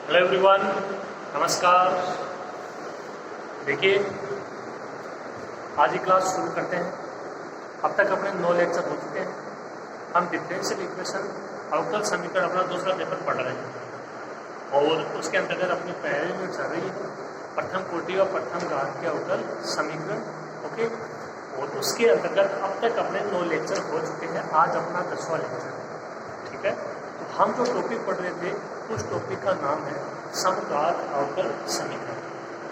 Hello everyone, नमस्कार। देखिए, आज की क्लास शुरू करते हैं। अब तक अपने 9 लेक्चर हो चुके हैं। हम डिफरेंशियल इक्वेशन अवकल समीकरण अपना दूसरा पेपर पढ़ रहे हैं और उसके अंतर्गत अपनी पहली यूनिट चल रही है प्रथम कोटि और प्रथम घात के अवकल समीकरण। ओके, और उसके अंतर्गत अब तक अपने 9 लेक्चर हो चुके हैं। आज अपना 10वां लेक्चर है। ठीक है, तो हम जो टॉपिक पढ़ रहे थे उस टॉपिक का नाम है समघात अवकल समीकरण।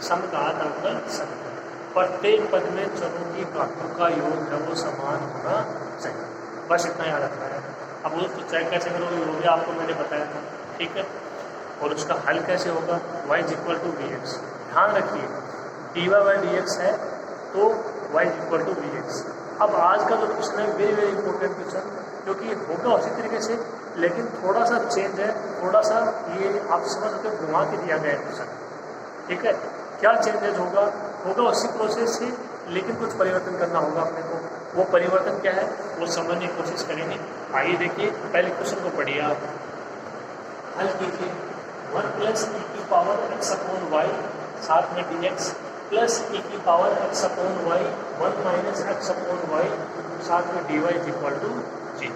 समघात अवकल समीकरण, प्रत्येक पद में चरों की घातों का योग है वो समान होना चाहिए। बस इतना याद रखना है। अब वो तो चेक कैसे करोगे वो भी आपको मैंने बताया था। ठीक है, और उसका हल कैसे होगा, y equal to v x. ध्यान रखिए, dy बाई डी एक्स है तो y equal to v x. अब आज का जो क्वेश्चन है वेरी वेरी इंपॉर्टेंट क्वेश्चन, क्योंकि होगा उसी तरीके से लेकिन थोड़ा सा चेंज है, थोड़ा सा ये आप समझ सकते हो घुमा के दिया गया है क्वेश्चन। ठीक है, क्या चेंजेज होगा उसी प्रोसेस से, लेकिन कुछ परिवर्तन करना होगा अपने को। वो परिवर्तन क्या है वो समझने की कोशिश करेंगे। आइए देखिए, पहले क्वेश्चन को पढ़िए आप, हल कीजिए। 1 प्लस ई की पावर एक्स अपॉन वाई साथ में डी एक्स प्लस ई की power x upon y 1 minus x upon y साथ में d y is equal to g.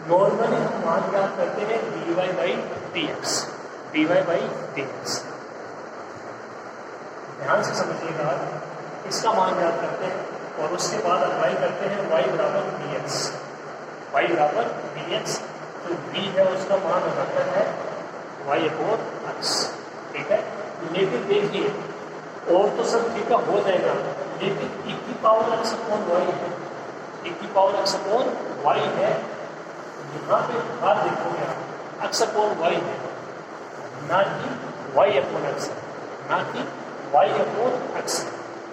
Normally हम मान ज्ञात करते हैं d y by d x, d y by d x. ध्यान से समझिएगा, इसका मान ज्ञात करते हैं और उसके बाद अप्लाई करते हैं y बराबर बी एक्स, वाई बराबर बी एक्स। जो b है उसका मान हो जाता है y अपॉन एक्स। ठीक है, लेकिन देखिए और तो सब ठीक हो जाएगा, लेकिन e की पावर एक्स अपॉन वाई है, e की पावर एक्स अपॉन वाई है। यहाँ पे बात देखोगे आप, एक्स अपॉन वाई है ना कि वाई अपॉन एक्स, ना कि वाई अपॉन एक्स।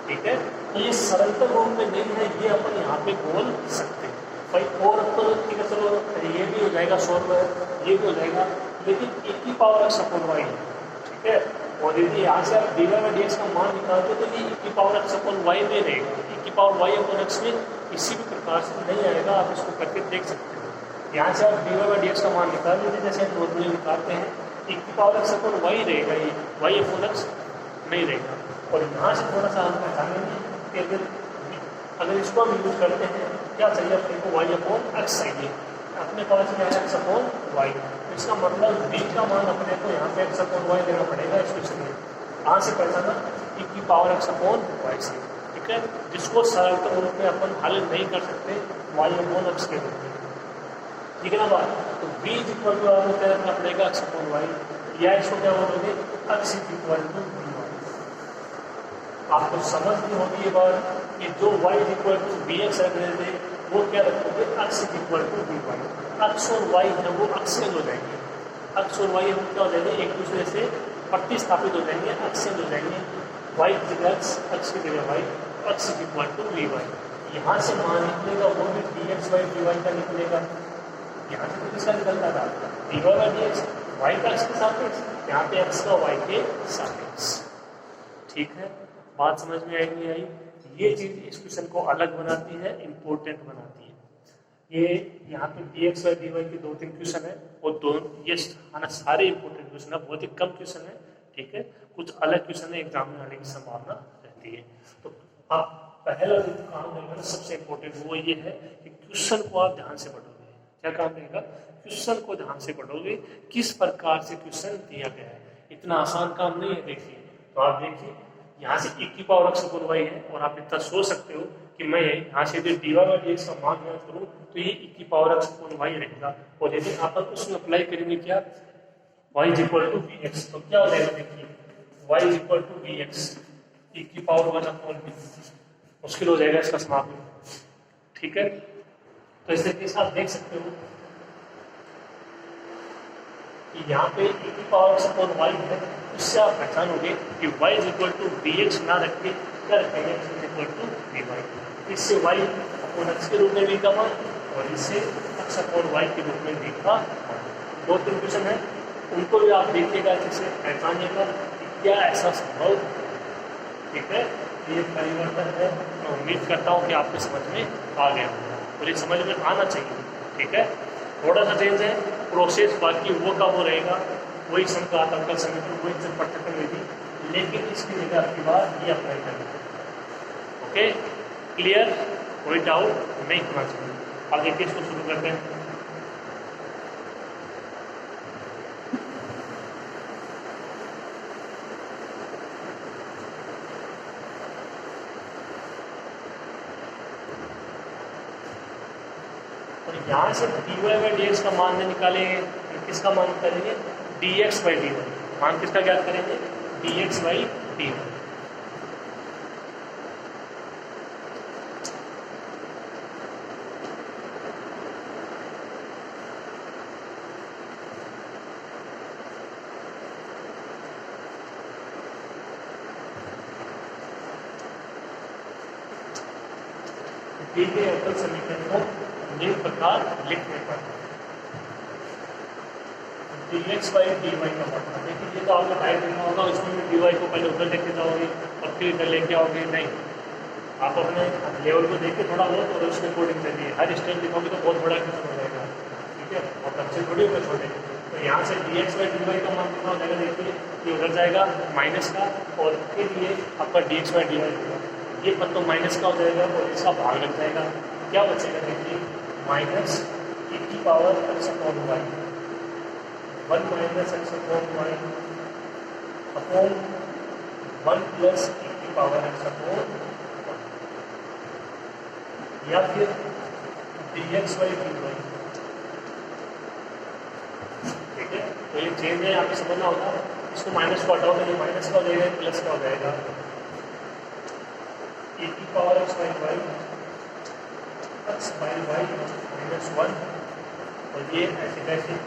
ठीक है, तो ये सरलतम रूप में नहीं है, ये अपन यहाँ पे बोल सकते हैं भाई। और तो ठीक है, चलो ये भी हो जाएगा सॉल्व, ये भी हो जाएगा, लेकिन e की पावर एक्स अपॉन वाई है। ठीक है, और यदि यहाँ से आप d y by d x का मान निकालते तो ये e की पावर एक्स अपॉन वाई में रहेगा, e की पावर वाई अपॉन एक्स में किसी भी प्रकार से नहीं आएगा। आप इसको करके देख सकते हो। यहाँ से आप d y by d x का मान निकाल लीजिए, जैसे हम नॉर्मली निकालते हैं, e की पावर एक्स अपॉन वाई रहेगा, ये वाई अपॉन एक्स नहीं रहेगा। और यहाँ से थोड़ा सा हम पहचानेंगे कि अगर इसको हम यूज करते हैं, क्या चाहिए अपने को, वाई अपॉन एक्स चाहिए। अपने पास क्या है एक्स अपॉन वाई, इसका मतलब b का मान अपने को यहाँ पे एक्स अपॉन वाई देना पड़ेगा इसको। चलिए कहाँ से पहचाना, e की पावर एक्स अपॉन वाई से। ठीक है, जिसको सरलतम रूप में अपन हल नहीं कर सकते वाई अपॉन एक्स के रूप में। ठीक है ना बात, तो b इक्वल टू आपको क्या रखना पड़ेगा एक्स अपॉन वाई, या इसको क्या बोलोगे x equal to b y. आपको समझ नहीं होगी ये बात कि जो y equal to b x रख रहे थे वो क्या रखोगे x equal to b y. X और वाई है वो एक्सेंज हो जाएंगे, एक्स और वाई हम क्या हो जाएंगे एक दूसरे से प्रतिस्थापित हो जाएंगे, एक्सेंज हो जाएंगे। वाई की जगह एक्स, एक्स की जगह y, x equal to b y. यहाँ से मान निकलेगा वो भी d x by d y का निकलेगा। यहाँ से तो किसका निकलता था d y by d x, y का एक्स के सापेक्ष, यहाँ पे एक्स का वाई के सापेक्ष। ठीक है, बात समझ में आई नहीं आई? ये चीज इस क्वेश्चन को अलग बनाती है, इंपॉर्टेंट बनाती है। ये यहाँ पे d x by d y के 2-3 क्वेश्चन है और दोनों ये सारे इंपॉर्टेंट क्वेश्चन है, बहुत ही कम क्वेश्चन है। ठीक है, कुछ अलग क्वेश्चन है एग्जाम में आने की संभावना रहती है। तो आप पहला जो काम रहेगा सबसे इंपॉर्टेंट वो ये है कि क्वेश्चन को आप ध्यान से पढ़ोगे। क्या काम रहेगा, क्वेश्चन को ध्यान से पढ़ोगे, किस प्रकार से क्वेश्चन दिया गया है। इतना आसान काम नहीं है। देखिए, तो आप देखिए यहाँ से e की पावर एक्स अपॉन वाई है और आप इतना सोच सकते हो कि मैं यहाँ से यदि d y by d x का मान ज्ञात करूँ तो ये e की पावर एक्स अपॉन वाई रहेगा। और यदि आप उसमें अप्लाई करेंगे क्या y equal to v x, तो क्या हो जाएगा, देखिए y equal to v x, e की पावर 1 अपॉन वी, मुश्किल हो जाएगा इसका समाप्त। ठीक है, तो इस तरीके से आप देख सकते हो कि यहाँ पे e की पावर एक्स अपॉन वाई है, इससे आप पहचानोगे कि y equal to b x ना रख के क्या रखेंगे x equal to b y. इससे y अपॉन एक्स के रूप में भी का मान और इससे x अपॉन वाई के रूप में भी का मान। 2-3 क्वेश्चन है, उनको भी आप देखिएगा, जिससे पहचानिएगा कि क्या ऐसा संभव। ठीक है, ये परिवर्तन है। मैं उम्मीद करता हूँ कि आपको समझ में आ गया होगा और ये समझ में आना चाहिए। ठीक है, थोड़ा सा चेंज है प्रोसेस, बाकी वो का वो रहेगा। वही समघात अवकल समीकरण, वही चर पृथक्करण विधि, लेकिन इसकी जगह आपकी बात ये अप्लाई करनी है। Okay, clear? कोई डाउट नहीं होना चाहिए। अब देखिए इसको शुरू करते हैं। और यहाँ से dy बाई dx का मान निकालेंगे, किसका मान निकालेंगे? dx बाई dy, मान किसका ज्ञात करेंगे? dx बाई dy। दिए गए अवकल समीकरण को निम्न प्रकार लिखने पर dx बाई dy का मतलब, देखिए ये तो आपको टाइप लिखना होगा, इसमें भी dy को पहले उधर लेके जाओगे और फिर इधर लेके आओगे, नहीं, आप अपने लेवल को देख के थोड़ा बहुत और उसके अकॉर्डिंग चलिए। हर स्टेप लिखोगे तो बहुत बड़ा क्वेश्चन हो जाएगा, ठीक है, और बच्चे थोड़ी होगा छोटे। तो यहाँ से dx बाई dy का मान कितना हो जाएगा? देखिए ये उधर जाएगा माइनस का, और फिर ये आपका dx बाई dy होगा, ये पद तो माइनस का हो जाएगा और इसका भाग लग जाएगा, क्या बचेगा? देखिए माइनस e की power x upon y, 1 minus x upon y upon 1 plus e की पावर x अपॉन, या फिर dx बाई dy, ठीक है। तो ये चेंज है, आपको समझना होगा, इसको माइनस को हटाओ तो ये माइनस का हो जाएगा, प्लस का हो जाएगा, e की power x by y, x by y minus 1, और ये ऐसे कैसे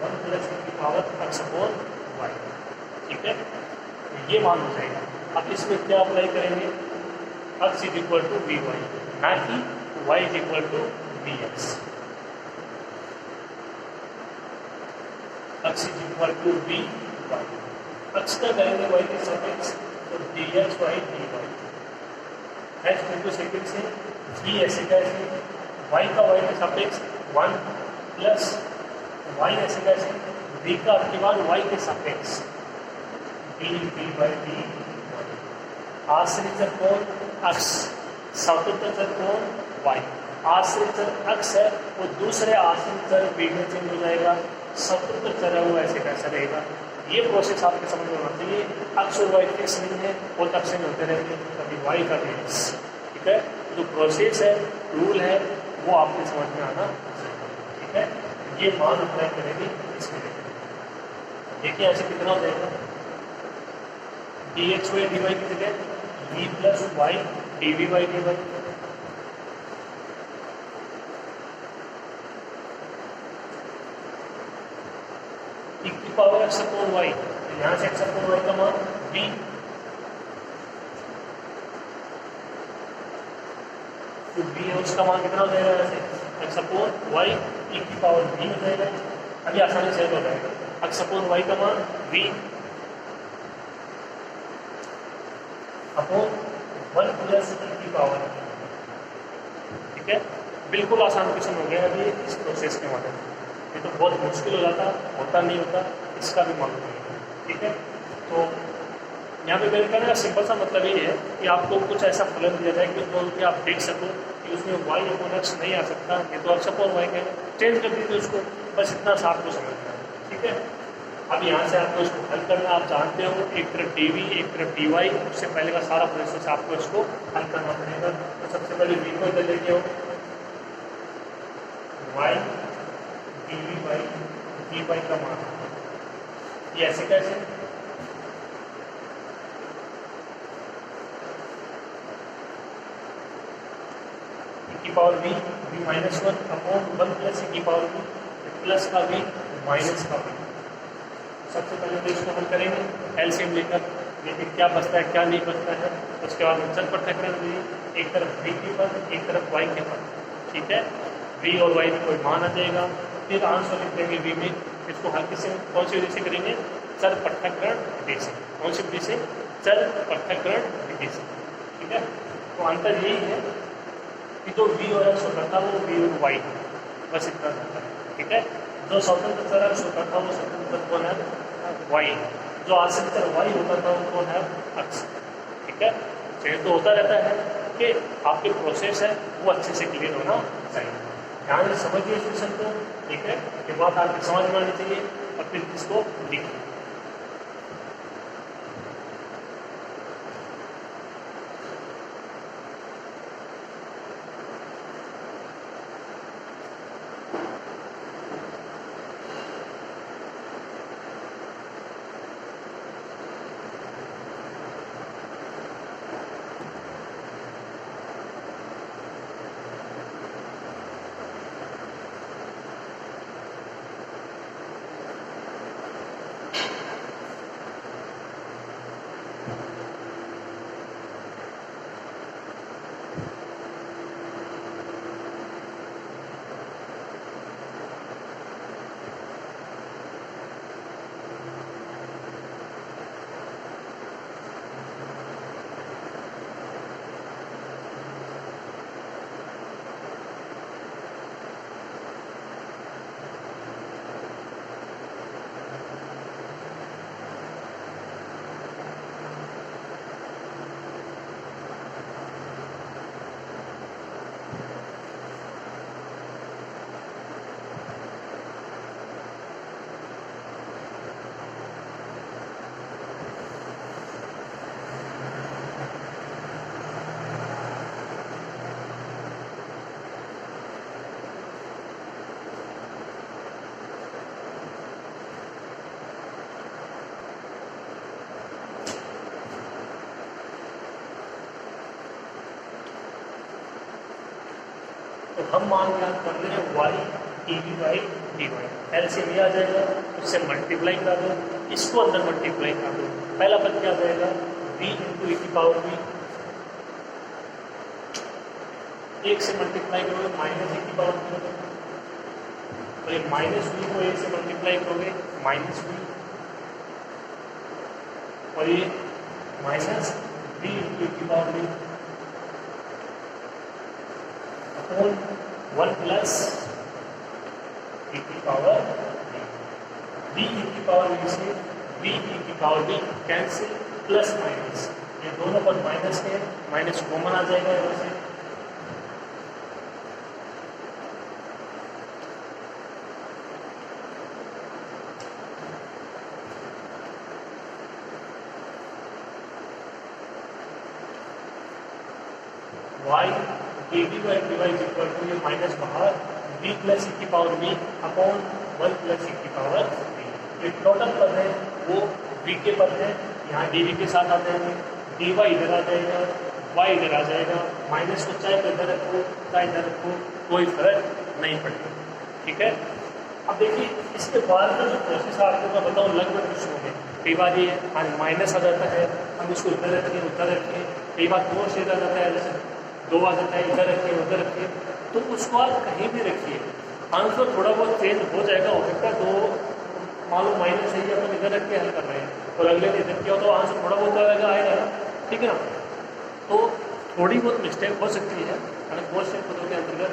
1 प्लस e की पावर x अपॉन y, ठीक है, ये मान हो जाएगा। अब इसमें क्या अप्लाई करेंगे? x is equal to v y, ना कि y is equal to v x. x is equal to v y, x का करेंगे y के सापेक्ष, तो dx बाई dy, नेक्स्ट बिल्कुल सेकंड से v ऐसे कैसे, y का y के सापेक्ष 1 प्लस y ऐसे कैसे, v का आपके बाद y के सापेक्ष dy बाई dy, आश्रित चर कौन? x, स्वतंत्र चर कौन? y। आश्रित चर x है, वो दूसरे आश्रित चर v में चेंज हो जाएगा, स्वतंत्र चर है वो ऐसे कैसा रहेगा। ये प्रोसेस आपके समझ में होना चाहिए। x और y फिक्स नहीं है, वो तब से होते रहेंगे, कभी y का डेट्स, ठीक है। जो प्रोसेस है, रूल है, वो आपके समझ में आना चाहिए, ठीक है। ये मान अप्लाई करेंगे इसमें, देखिए ऐसे कितना हो जाएगा? dx बाई dy की जगह v plus y dv by dy, e की पावर x अपॉन y, यहाँ से x अपॉन y का मान v, तो v है उसका मान कितना हो जाएगा? ऐसे x अपॉन y e की पावर v हो जाएगा। अभी आसानी से हो जाएगा, x अपॉन y का मान v अपॉन 1 प्लस e की पावर, ठीक है। बिल्कुल आसान क्वेश्चन हो गया अभी इस प्रोसेस के मदद से। ये तो बहुत मुश्किल हो जाता, होता नहीं होता, इसका भी मालूम नहीं है, ठीक है। तो यहाँ पे मेरे कहने का सिंपल सा मतलब ये है कि आपको कुछ ऐसा फलन दिया जाए कि जो कि आप देख सको कि उसमें y अपॉन x नहीं आ सकता, ये तो x अपॉन y का चेंज कर दीजिए उसको, बस इतना सा आपको समझना है, ठीक है। अब यहाँ से आपको इसको हल करना, आप जानते हो, एक तरफ dv एक तरफ dy, उससे पहले का सारा प्रोसेस आपको इसको हल करना पड़ेगा। तो सबसे पहले v को इधर लेके आओ, y dv बाई dy का मान, ये ऐसे कैसे, e की power v minus 1 upon 1 plus e की पावर v, प्लस का v माइनस का v। सबसे पहले तो इसको हम करेंगे एलसीएम लेकर, देखिए क्या बचता है क्या नहीं बचता है। उसके बाद चल पृथक्करण लिए, एक तरफ v के पद एक तरफ y के पद, ठीक है। v और y में कोई मान आ जाएगा, फिर आंसर लिख देंगे v में। इसको हल्के से कौन सी विधि से करेंगे? चर पृथक्करण विधि से। कौन सी विधि से? चर पृथक्करण विधि से, ठीक है। तो अंतर यही है कि जो v और x होता था वो v और y, बस इतना होता है, ठीक है। जो स्वतंत्र चर अक्ष होता था वो स्वतंत्र कौन है, वाई। जो आश्रित चर वाई होता था वो कौन है, अक्ष। ठीक है, चेंज तो होता रहता है कि आपके प्रोसेस है वो अच्छे से क्लियर होना चाहिए। ध्यान से समझिए इस क्वेश्चन को, ठीक है, ये बात आपकी समझ में आनी चाहिए और फिर इसको लिखिए। तो हम मान ज्ञात कर रहे हैं y t v by d y, LCM ये आ जाएगा, उससे मल्टीप्लाई करा दो, इसको अंदर मल्टीप्लाई करा दो। पहला पद क्या आ जाएगा, v इंटू ई की पावर v, एक से मल्टीप्लाई करोगे माइनस ई की पावर v, तो ये माइनस v को एक से मल्टीप्लाई करोगे माइनस v, और ये माइनस v इंटू ई की power v upon 1 plus e की पावर v e की पावर v से v e की power v cancel, plus minus, ये दोनों पर माइनस है, माइनस कॉमन आ जाएगा यहाँ से, y d by d y equal to ये माइनस बाहर v प्लस ई की power v upon 1 plus e की पावर v। ये टोटल पद है वो v के पद है, यहाँ dv के साथ आ जाएंगे, dy इधर आ जाएगा, y इधर आ जाएगा, माइनस को चाहे तो इधर रखो चाहे इधर रखो, कोई फर्क नहीं पड़ेगा। ठीक है, अब देखिए इसके बाद का जो प्रोसेस आपको मैं बताऊँ लगभग कुछ हो गए। कई बार ये माइनस आ जाता है, हम इसको इधर रखें उधर रखें, कई बार दो से इधर आता है, जैसे दो आ जाता है, इधर रखिए उधर रखिए, तो उसको आप कहीं भी रखिए, आंसर थोड़ा बहुत चेंज हो जाएगा। हो सकता है तो मालूम माइनस है अपन इधर रख के हल कर रहे हैं और अगले दिन इधर किया हो तो आंसर थोड़ा बहुत आएगा ना, ठीक है ना। तो थोड़ी बहुत मिस्टेक हो सकती है क्वेश्चन पदों के अंतर्गत,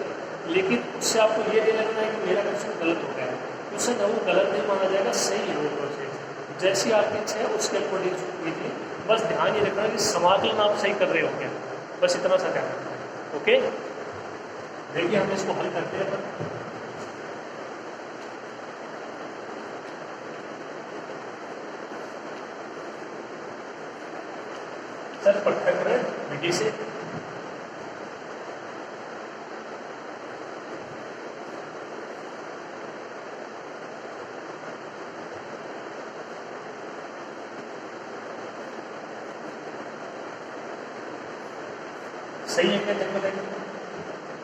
लेकिन उससे आपको ये नहीं लगना है कि मेरा क्वेश्चन गलत हो गया है, उससे न वो गलत नहीं माना जाएगा, सही है वो प्रोसेस, जैसी आपकी इच्छा है उसके अकॉर्डिंग कीजिए। बस ध्यान ये रखना कि समाकलन आप सही कर रहे हो क्या, बस इतना सा ध्यान रखना है। ओके, देखिए हम इसको हल करते हैं। सर पाठ्यक्रम विधि से सही है क्या, देखो देखो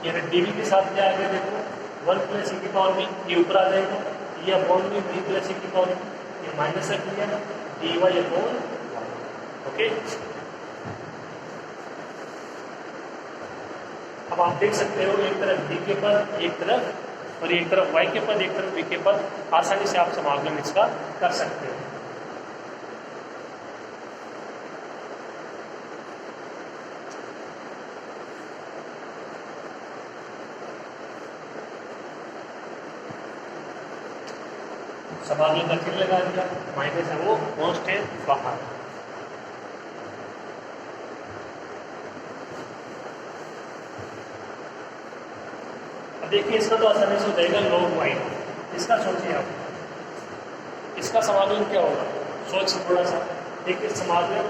ये डीवी के साथ क्या आ गया, देखो 1 प्लस ई की पावर बी, ये ऊपर आ जाएगा, ये अपॉन में बी प्लस ई की पावर बी, ये माइनस रख लिया ना, डी वाई अपॉन। ओके, अब आप देख सकते हो एक तरफ डी के पद एक तरफ, और एक तरफ वाई के पद एक तरफ बी के पद, आसानी से आप समाकलन इसका कर सकते हो। समाकलन का चिन्ह लगा दिया, माइनस है वो कांस्टेंट बाहर। अब देखिए इसका तो आसानी से हो जाएगा log y। इसका सोचिए आप, इसका समाकलन क्या होगा, सोच थोड़ा सा। देखिए समाकलन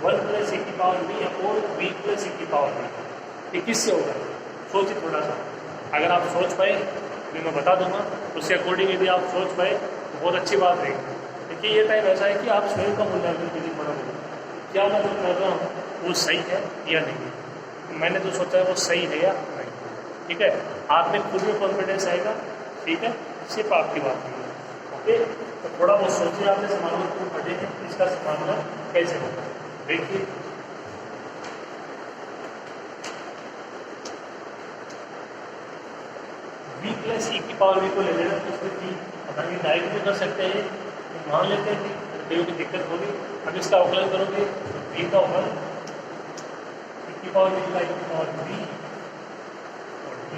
1 + e की power b upon b + e की पावर b, ये किससे होगा, सोचिए थोड़ा सा। अगर आप सोच पाए अभी मैं बता दूंगा, उसके अकॉर्डिंग यदि आप सोच पाए तो बहुत अच्छी बात रहेगी। देखिए ये टाइम ऐसा है कि आप स्वयं का मूल्यांकन कीजिए थोड़ा बहुत, क्या मैं जो कर रहा हूँ वो सही है या नहीं, मैंने जो सोचा है वो सही है या नहीं। ठीक है, आप में खुद में कॉन्फिडेंस आएगा। ठीक है, सिर्फ आपकी बात नहीं है। ओके, तो थोड़ा बहुत सोचिए, आपने समाकलन क्यों पढ़े हैं, इसका समाकलन कैसे होगा। देखिए b + e की पावर b को ले लेना, तो उसमें b अगर ये डायरेक्ट भी कर सकते हैं तो मान लेते हैं कि कोई दिक्कत होगी। अब इसका अवकलन करोगे तो b का अवकलन e की पावर b का e की पावर b और d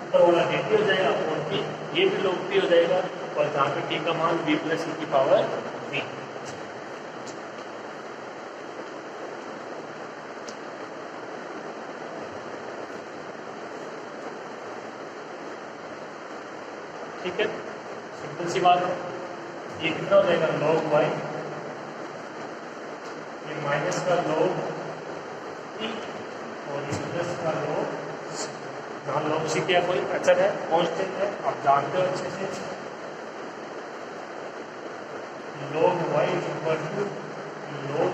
ऊपर वाला dt हो जाएगा और p ये भी log p हो जाएगा, और जहाँ पे t का मान b + e की पावर b। ठीक है, सिंपल सी बात है। ये कितना हो जाएगा log y, ये माइनस का log e और ये प्लस का log c। जहाँ log c क्या कोई अचर है, कांस्टेंट है, आप जानते हो अच्छे से। log y = log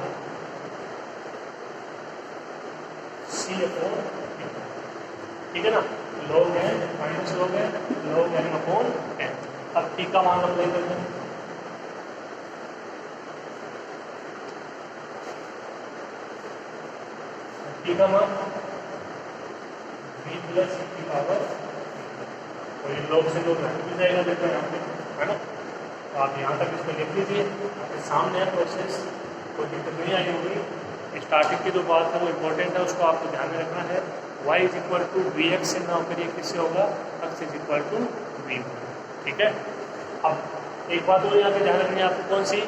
c upon p। ठीक है ना, log n minus log n upon n। अब t का मान अप्लाई करते हैं, t का मान b + e की पावर, और ये log से log घट भी जाएगा, देखो यहाँ पे है ना। तो आप यहाँ तक इसको लिख लीजिए, आपके सामने है प्रोसेस, कोई दिक्कत नहीं आई होगी। स्टार्टिंग की जो बात है वो इम्पोर्टेंट है, उसको आपको ध्यान में रखना है। y = vx से ना होकर ये किससे होगा, x = v। ठीक है, अब एक बात और यहाँ पे ध्यान रखनी है आपको, कौन सी,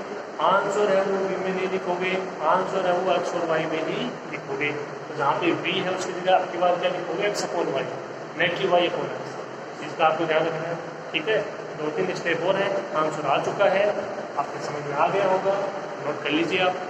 आंसर है वो v में नहीं लिखोगे, आंसर है वो x और y में ही लिखोगे। तो जहाँ पे v है उसकी जगह आपकी बात क्या लिखोगे, x अपॉन y, नेट की y अपॉन x। इसका आपको ध्यान रखना है। ठीक है, 2-3 स्टेप और है, आंसर आ चुका है, आपके समझ में आ गया होगा, नोट कर लीजिए आप।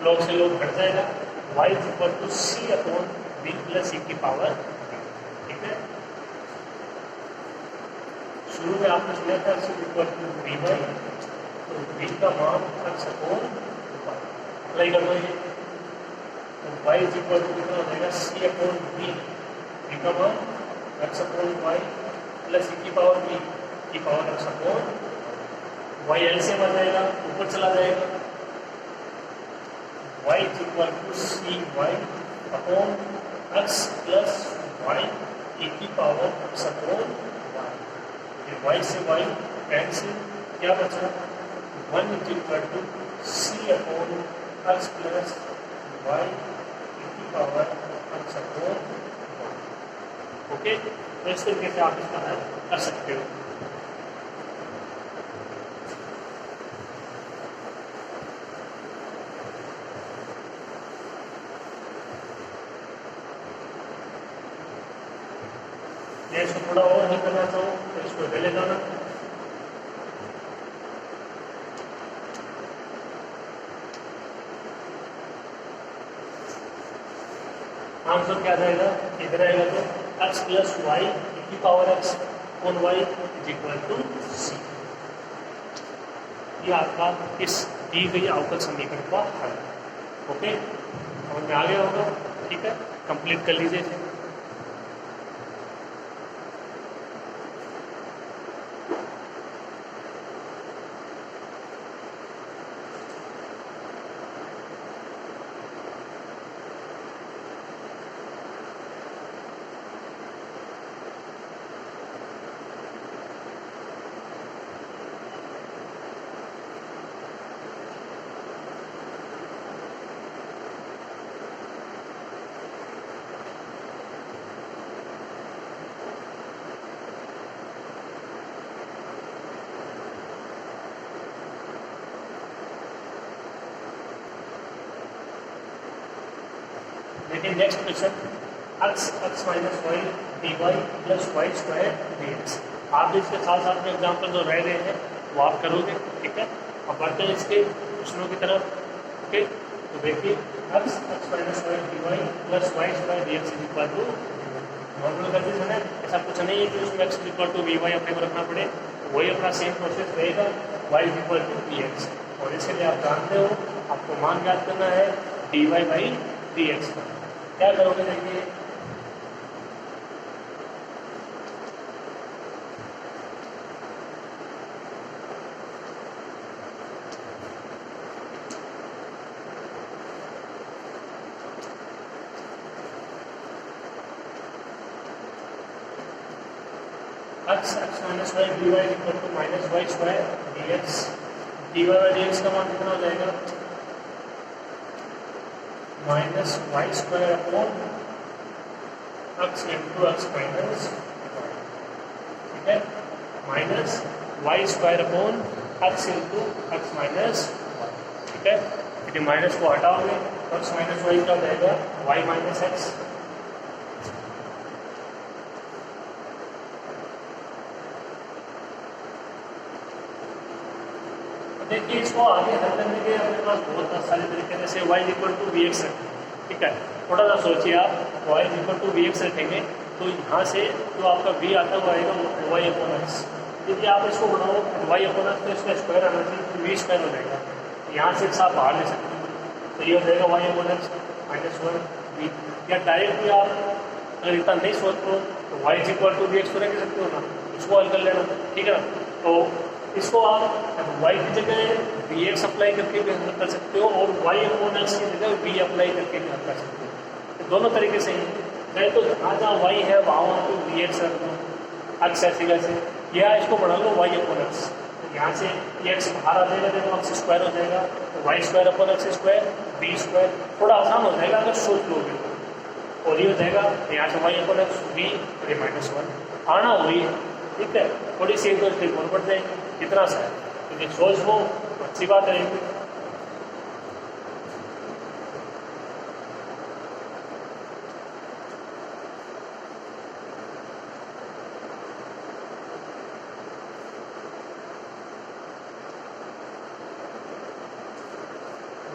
log से log घट जाएगा, y = c upon b + e की पावर। ठीक है, शुरू में आपने सुना था c = by, तो b का मान x अपॉन अप्लाई कर दो ये, तो y = कितना हो जाएगा, c अपॉन b, b का मान x अपॉन y + e की पावर b की power x upon y, LCM आ जाएगा, ऊपर चला जाएगा, y = cy upon x + y e की पावर x अपॉन y। ये y से y कैंसिल, क्या बचा, 1 = c upon x + y e की power x upon y। Okay, तो इस तरीके से आप इसका हल कर सकते हो। या इसको थोड़ा और हल करना चाहो तो इसको ले ले जाना। आंसर क्या जाएगा, इधर आएगा तो x प्लस वाई की power x on y is equal to c. ये आपका इस दी गई अवकल समीकरण का हल। ओके, समझ में आ गया होगा? ठीक है, कंप्लीट कर लीजिए इसे। देखिए next question, x minus y d y plus y square d x. आप इसके साथ साथ में एग्जाम्पल जो रह गए हैं वो आप करोगे। ठीक है, अब बढ़ते हैं इसके क्वेश्चनों की तरफ। ओके, तो देखिए x minus y d y plus y square d x is equal to normal condition है। ऐसा कुछ नहीं है कि उसमें x is equal to v y अपने को रखना पड़े, वही अपना सेम प्रोसेस रहेगा, y is equal to v x. और इसके लिए आप जानते हो आपको मान ज्ञात करना है d y by d x का। क्या करोगे देखिए, x minus y d y equal to minus y square d x. D y by d x का मान कितना हो जाएगा, minus y square upon x into x minus y. ठीक है, minus y square upon x into x minus y. ठीक है, यदि माइनस को हटाओगे तो एक्स माइनस वाई क्या हो जाएगा, वाई माइनस एक्स। देखिए इसको आगे हल करने के अपने पास बहुत सारे तरीके, जैसे y equal to v x रखें। ठीक है, थोड़ा सा सोचिए आप y equal to v x रखेंगे तो यहाँ से जो आपका v आता हुआ आएगा वाई अपॉन एक्स। यदि आप इसको बनाओ वाई अपॉन एक्स तो इसका स्क्वायर आना चाहिए, तो वी स्क्वायर हो जाएगा। यहाँ से आप बाहर ले सकते हैं, तो ये हो जाएगा y upon x minus one v. या डायरेक्ट भी आप अगर इतना नहीं सोचते हो तो y equal to v x तो रख सकते हो ना, इसको हल कर लेना। ठीक है ना, तो इसको आप y की जगह वी एक्स अप्लाई करके भी हल कर सकते हो और y अपॉन एक्स की जगह v अप्लाई करके भी हल कर सकते हो। तो दोनों तरीके से ही चाहे तो जहाँ y है वहाँ तो वी एक्स रख दो, एक्स ऐसे कैसे, या इसको बढ़ा लो y अपॉन एक्स। तो यहाँ से x बाहर आ जाएगा तो एक्स स्क्वायर हो जाएगा, तो y square upon x square v square. थोड़ा आसान हो जाएगा अगर सोच लोगे तो, और ये हो जाएगा यहाँ से y upon x v minus one आना वही है। ठीक है, थोड़ी सी एक दो स्टेप और बढ़ जाएंगे, कितना सा है, क्योंकि सोच हो तो अच्छी बात रहेगी।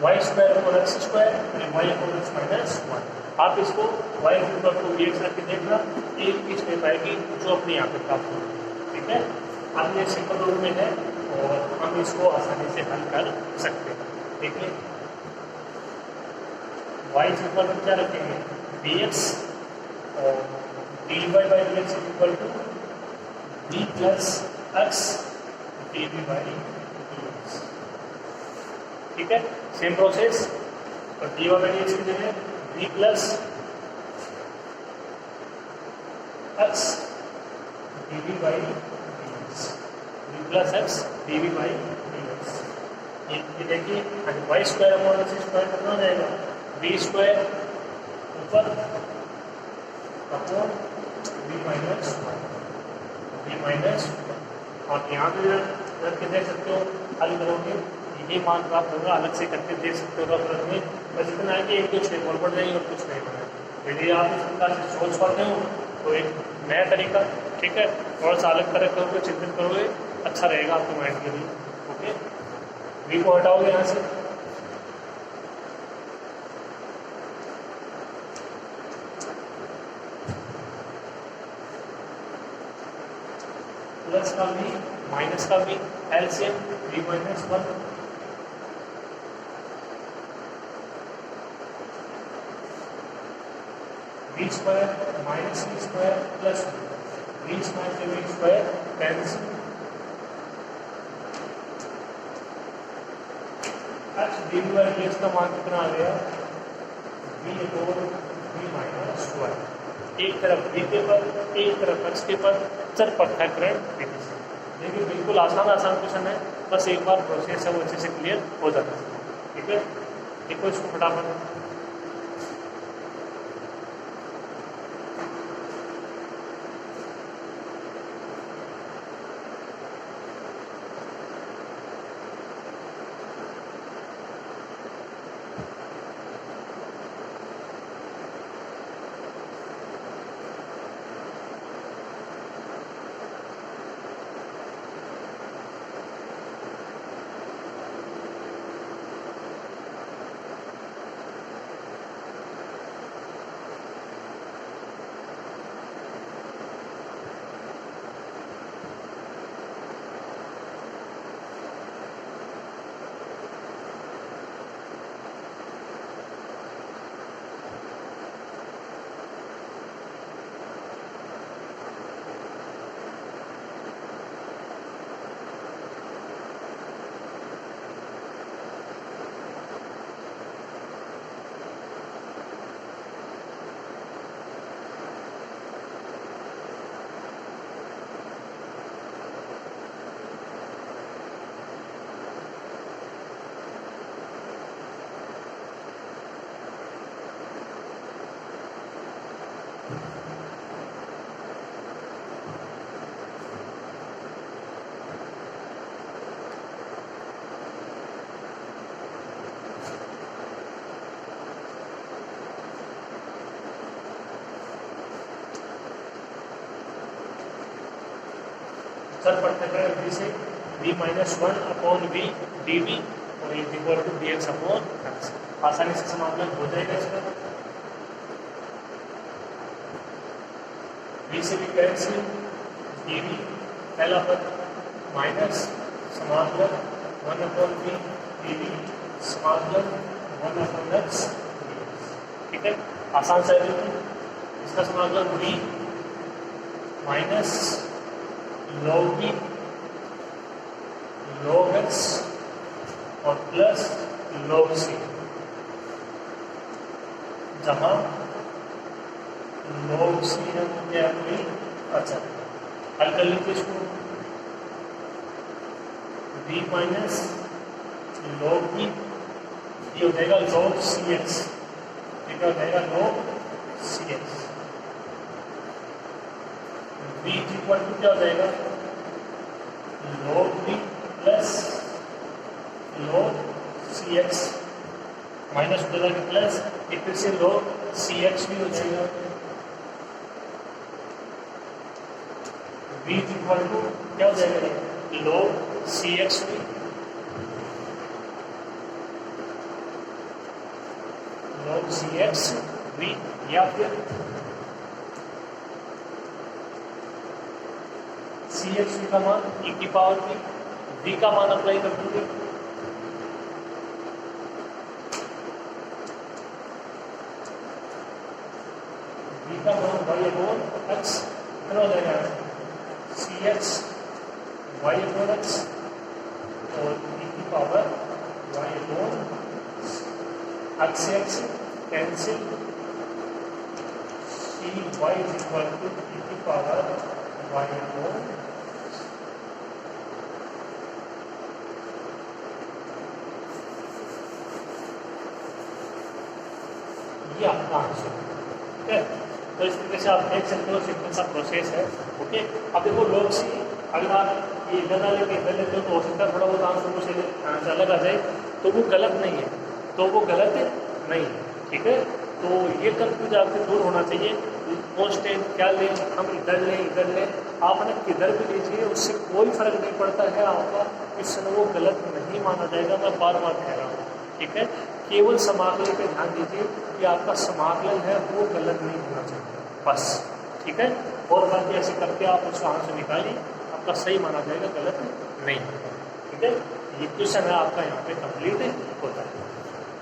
Y square upon x square y upon x minus one. आप इसको y equal to v x रख के देखना, एक की स्टेप आएगी जो अपने यहाँ पे प्राप्त होगी। ठीक है, अब ये सिंपल रूप में है और हम इसको आसानी से हल कर सकते हैं। देखिए वाई इक्वल टू क्या रखेंगे, वी एक्स और d y by d x equal to v plus x d v by d x. ठीक है, सेम प्रोसेस, और d y by d x की जगह v plus x d v by d x, v plus x d v by d x. ये देखिए y square upon x square कितना हो जाएगा, वी स्क्वायर ऊपर upon v minus one, v minus one. आप यहाँ पे रख के देख सकते हो, हल करोगे यही मान प्राप्त होगा, अलग से करके देख सकते हो रफ रफ में। बस इतना है कि एक कुछ और बढ़ जाएंगे और कुछ नहीं बढ़ेगा। यदि आप इस प्रकार से सोच पाते हो तो एक नया तरीका, ठीक है, थोड़ा सा अलग तरह करोगे, चिंतन करोगे, अच्छा रहेगा आपके माइंड के लिए। ओके, वी को हटाओगे यहाँ से, प्लस का वी माइनस का v, LCM v minus 1, v square minus v square plus v square से वी स्क्वायर कैंसिल। अच्छा, डी बाई डी एक्स का मान कितना आ गया, वी अपॉन वी माइनस 1, एक तरफ वी के पर, एक तरफ एक्स के पर, चर पृथक्करण विधि से। देखिए बिल्कुल आसान क्वेश्चन है, बस एक बार प्रोसेस है वो अच्छे से क्लियर हो जाता है। ठीक है, देखो इसको फटाफट, चर पृथक्करण विधि से v minus 1 upon v d v और is equal to d x upon x, आसानी से समाकलन हो जाएगा इसका। वी से भी कैंसिल, डी वी पहला पद माइनस समाकलन 1 अपॉन वी डी वी समाकलन 1 अपॉन एक्स, ठीक है, आसान सा है। इसका समाकलन v minus log v log x और प्लस log c, जहां log c है क्या कोई, अच्छा हल कर लीजिए इसको, v माइनस log v ये हो जाएगा log cx, ये क्या हो जाएगा log cx, v equal to क्या हो जाएगा log v plus log cx minus हो जाएगा प्लस, एक फिर से log cx भी हो जाएगा, v इक्वल टू क्या हो जाएगा log cx भी, log cx v, या फिर सी एक्स का मान e की पावर में v का मान अप्लाई कर दूंगे, v का मान y अपॉन x कितना हो जाएगा सी एक्स y अपॉन x और e की पावर y अपॉन x से x cancel, c y is equal to e की पावर y अपॉन ये आपका आंसर, ठीक है। तो इस तरीके से आप देख सकते हो सिंपल सा प्रोसेस है। ओके, अब देखो लोग सी अगर आप ये इधर डाले के इधर लेते हो तो हो सकता है थोड़ा बहुत आंसर मुझे अलग आ जाए, तो वो गलत नहीं है, तो वो गलत नहीं है, ठीक है। तो ये कंफ्यूज आपसे दूर होना चाहिए कॉन्स्टेंट क्या लें, हम इधर लें, आपने किधर भी लीजिए उससे कोई फर्क नहीं पड़ता है, आपका क्वेश्चन वो गलत नहीं माना जाएगा। मैं बार बार कह रहा हूँ, ठीक है। केवल समाकलन पे ध्यान दीजिए कि आपका समाकलन है वो गलत नहीं होना चाहिए, बस, ठीक है। और बाकी ऐसे करके आप उसको आंसर निकालिए, आपका सही माना जाएगा, गलत नहीं, ठीक है। ये क्वेश्चन है आपका यहाँ पे कंप्लीट होता है।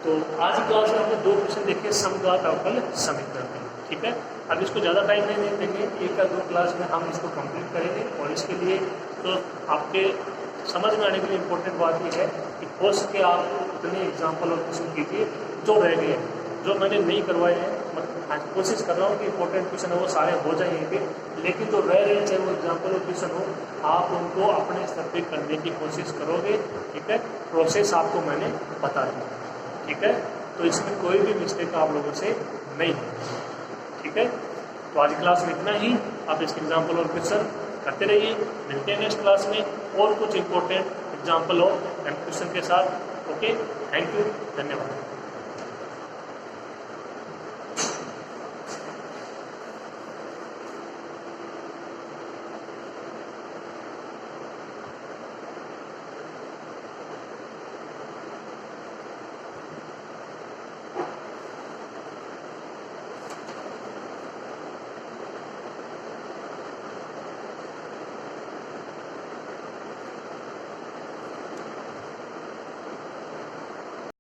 तो आज की क्लास में हमने 2 क्वेश्चन देखे, समघात अवकल समीकरण में, ठीक है। अब इसको ज़्यादा टाइम नहीं देंगे, 1 या 2 क्लास में हम इसको कंप्लीट करेंगे। और इसके लिए तो आपके समझ में आने के लिए इम्पोर्टेंट बात यह है कि हो सके आप उतने एग्जाम्पल और क्वेश्चन कीजिए जो रह गए हैं, जो मैंने नहीं करवाए हैं। मतलब कोशिश कर रहा हूँ कि इंपॉर्टेंट क्वेश्चन है वो सारे हो जाएंगे, लेकिन जो रह रहे हैं चाहे वो एग्जाम्पल और क्वेश्चन हो, आप उनको अपने स्तर पे करने की कोशिश करोगे, ठीक है। प्रोसेस आपको मैंने बता दी, ठीक है। तो इसमें कोई भी मिस्टेक आप लोगों से नहीं है, ठीक है। तो आज क्लास में इतना ही, आप इसके एग्जाम्पल और क्वेश्चन करते रहिए। मिलते हैं नेक्स्ट क्लास में और कुछ इंपॉर्टेंट एग्जाम्पल और क्वेश्चन के साथ। ओके, थैंक यू, धन्यवाद।